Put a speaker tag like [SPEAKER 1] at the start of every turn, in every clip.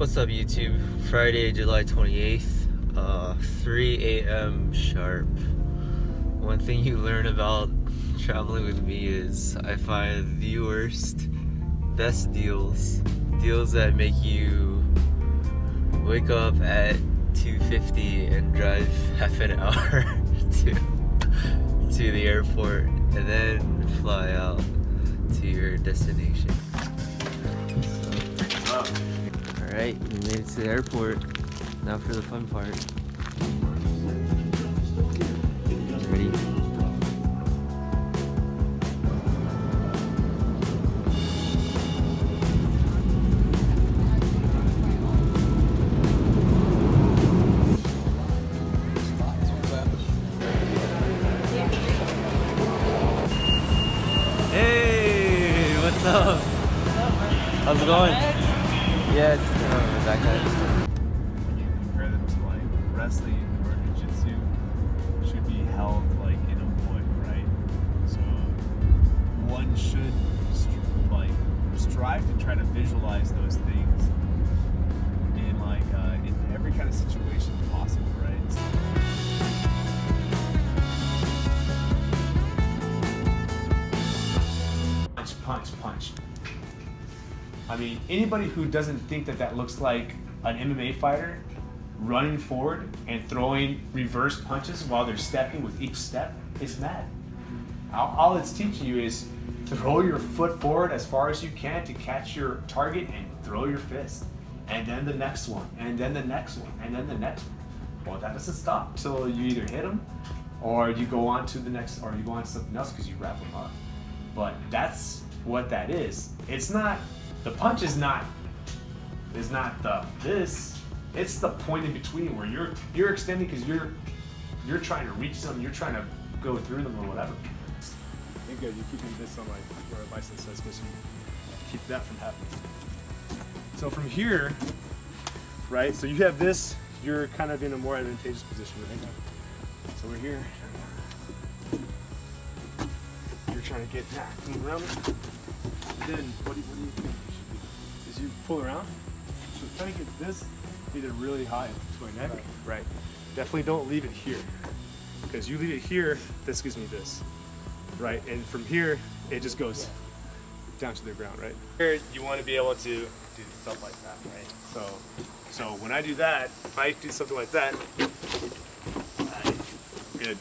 [SPEAKER 1] What's up, YouTube? Friday, July 28th, 3 a.m. sharp. One thing you learn about traveling with me is I find the worst, best deals that make you wake up at 2:50 and drive half an hour to the airport and then fly out to your destination. Alright, we made it to the airport. Now for the fun part. Ready? Hey, what's up? How's it going? Yeah, just back
[SPEAKER 2] when you compare them to like wrestling or jiu-jitsu, should be held like in a void, right? So one should strive to try to visualize those things in in every kind of situation possible, right? Punch, punch. I mean, anybody who doesn't think that that looks like an MMA fighter running forward and throwing reverse punches while they're stepping with each step is mad. All it's teaching you is throw your foot forward as far as you can to catch your target and throw your fist. And then the next one, and then the next one, and then the next one. Well, that doesn't stop till you either hit them or you go on to the next, or you go on to something else because you wrap them up. But that's what that is. It's not, the punch is not it's the point in between where you're extending because you're trying to reach them, you're trying to go through them or whatever. I think you're keeping this on like where a bicep says, because you keep that from happening. So from here, right, so you have this, you're kind of in a more advantageous position right now. So we're here, you're trying to get move around. Then what do you think you should do? Is you pull around. So try to get this either really high to my neck. Right. Definitely don't leave it here. Because you leave it here, this gives me this. Right? And from here, it just goes down to the ground, right? Here you want to be able to do stuff like that, right? So when I do that, if I do something like that, good.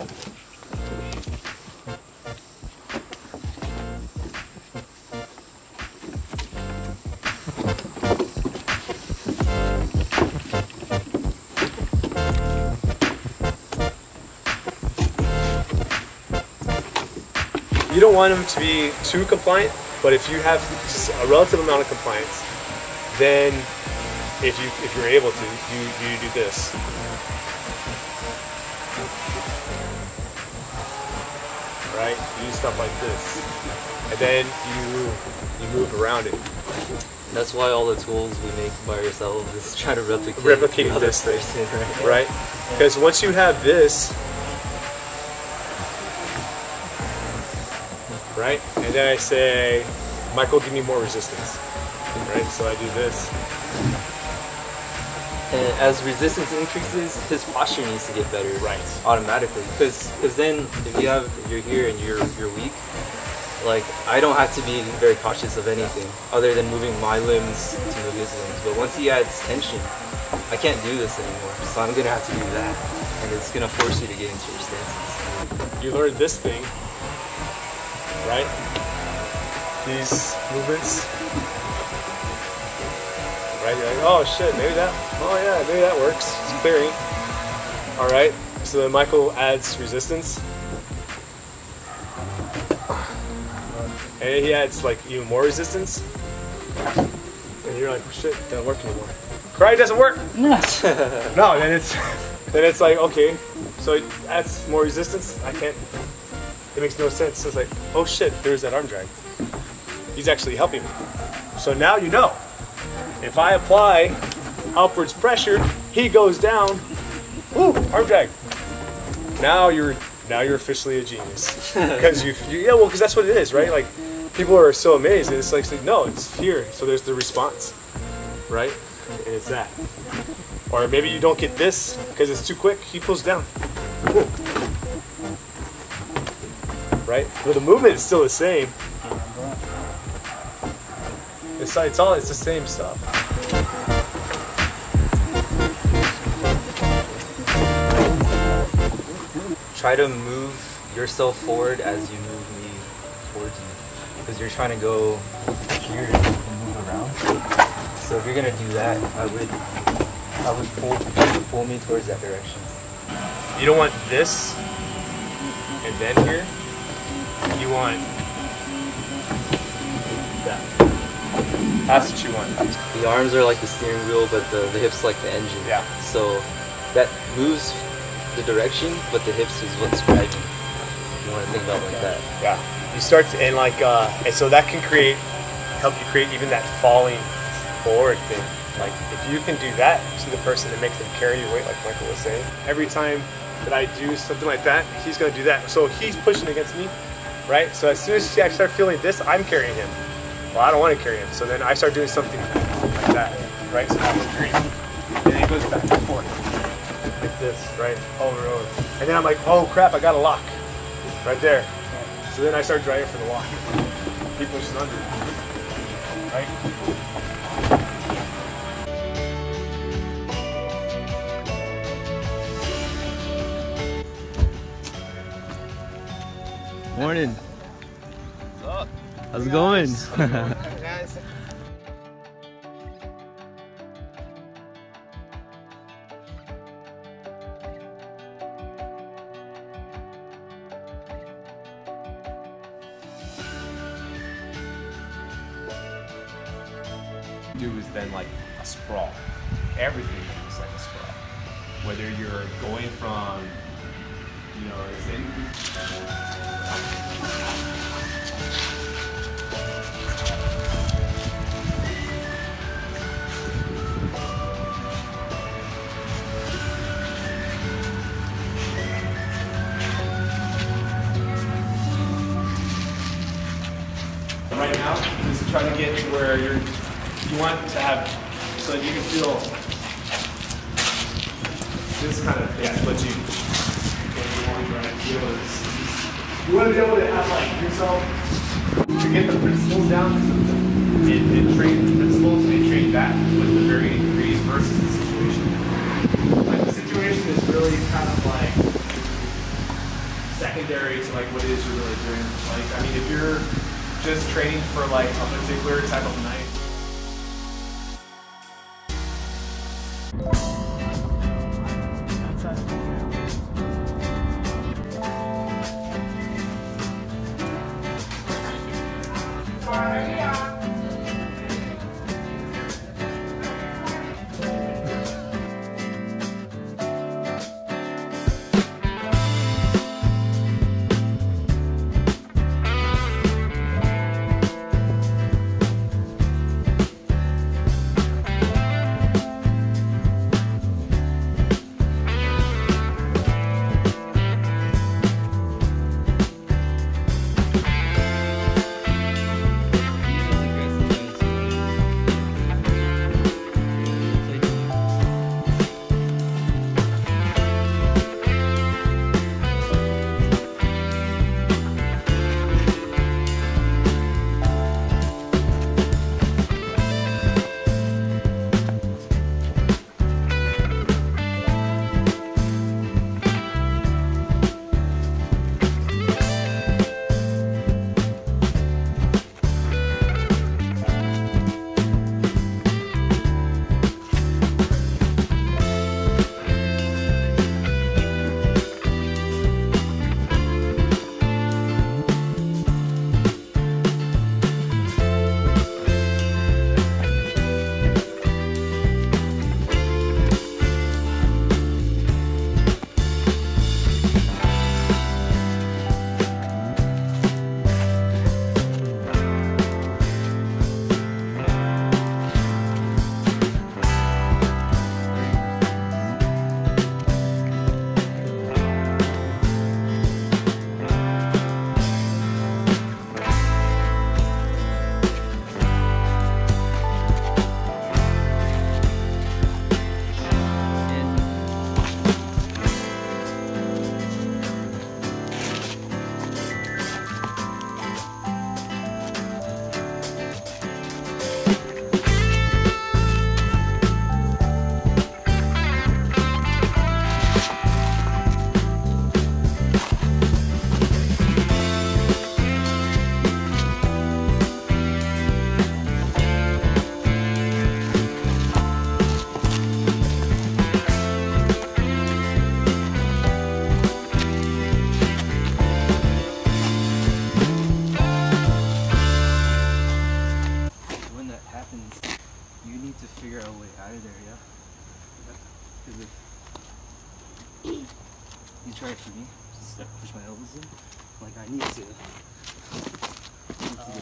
[SPEAKER 2] You don't want them to be too compliant, but if you have just a relative amount of compliance, then if you're able to, you do this. Right? You do stuff like this. And then you move around it.
[SPEAKER 1] That's why all the tools we make by ourselves is try to replicate
[SPEAKER 2] this thing,
[SPEAKER 1] person,
[SPEAKER 2] right? Because once you have this, right? And then I say, Michael, give me more resistance, right? So I do this.
[SPEAKER 1] And as resistance increases, his posture needs to get better,
[SPEAKER 2] right?
[SPEAKER 1] Automatically, because then if you're here and you're weak, like I don't have to be very cautious of anything other than moving my limbs to move his limbs. But once he adds tension, I can't do this anymore. So I'm gonna have to do that, and it's gonna force you to get into your stances.
[SPEAKER 2] You learn this thing. Right? These movements. Right? You're like, oh shit, maybe that works. It's clearing. Alright, so then Michael adds resistance. And he adds like even more resistance. And you're like, shit, it doesn't work anymore. Karate doesn't work! No, then it's like, okay, so it adds more resistance. I can't. It makes no sense. So it's like, oh shit, there's that arm drag. He's actually helping me. So now you know. If I apply upwards pressure, he goes down. Woo, arm drag. Now you're officially a genius. Because because that's what it is, right? Like people are so amazed. And it's like no, it's here. So there's the response, right? and it's that. Or maybe you don't get this because it's too quick, he pulls down. Cool. Right? But the movement is still the same. It's the same stuff.
[SPEAKER 1] Try to move yourself forward as you move me towards you, because you're trying to go here and move around. So if you're gonna do that, I would pull me towards that direction.
[SPEAKER 2] You don't want this and then here. You want that. That's what you want.
[SPEAKER 1] The arms are like the steering wheel, but the hips like the engine.
[SPEAKER 2] Yeah.
[SPEAKER 1] So that moves the direction, but the hips is what's driving. You want to think about it like that.
[SPEAKER 2] Yeah. You start to, and like, and so that can help you create even that falling forward thing. Like, if you can do that to the person and make them carry your weight, like Michael was saying, every time that I do something like that, he's going to do that. So he's pushing against me, right? So as soon as I start feeling this, I'm carrying him. Well, I don't want to carry him. So then I start doing something like that, right? So I'm carrying him. And then it goes back and forth, like this, right? Over and over. And then I'm like, oh crap, I got a lock right there. So then I start driving for the lock. He pushes under, right?
[SPEAKER 1] Morning.
[SPEAKER 3] What's up?
[SPEAKER 1] How's it going?
[SPEAKER 3] Guys.
[SPEAKER 2] Do is then like a sprawl. Everything is like a sprawl. Whether you're going from, you know, it's in. Right now, just try to get to where you want to have, so that you can feel this kind of, yeah, what you want to be able to have like yourself, to get the principles down, and train the principles and train that with the varying degrees versus the situation. Like the situation is really kind of like secondary to like what it is you're really doing. Like, I mean, if you're just training for like a particular type of night.
[SPEAKER 4] to figure out a way out of there, yeah? Because if you try it for me, just push my elbows in, like I need to get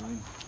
[SPEAKER 4] in.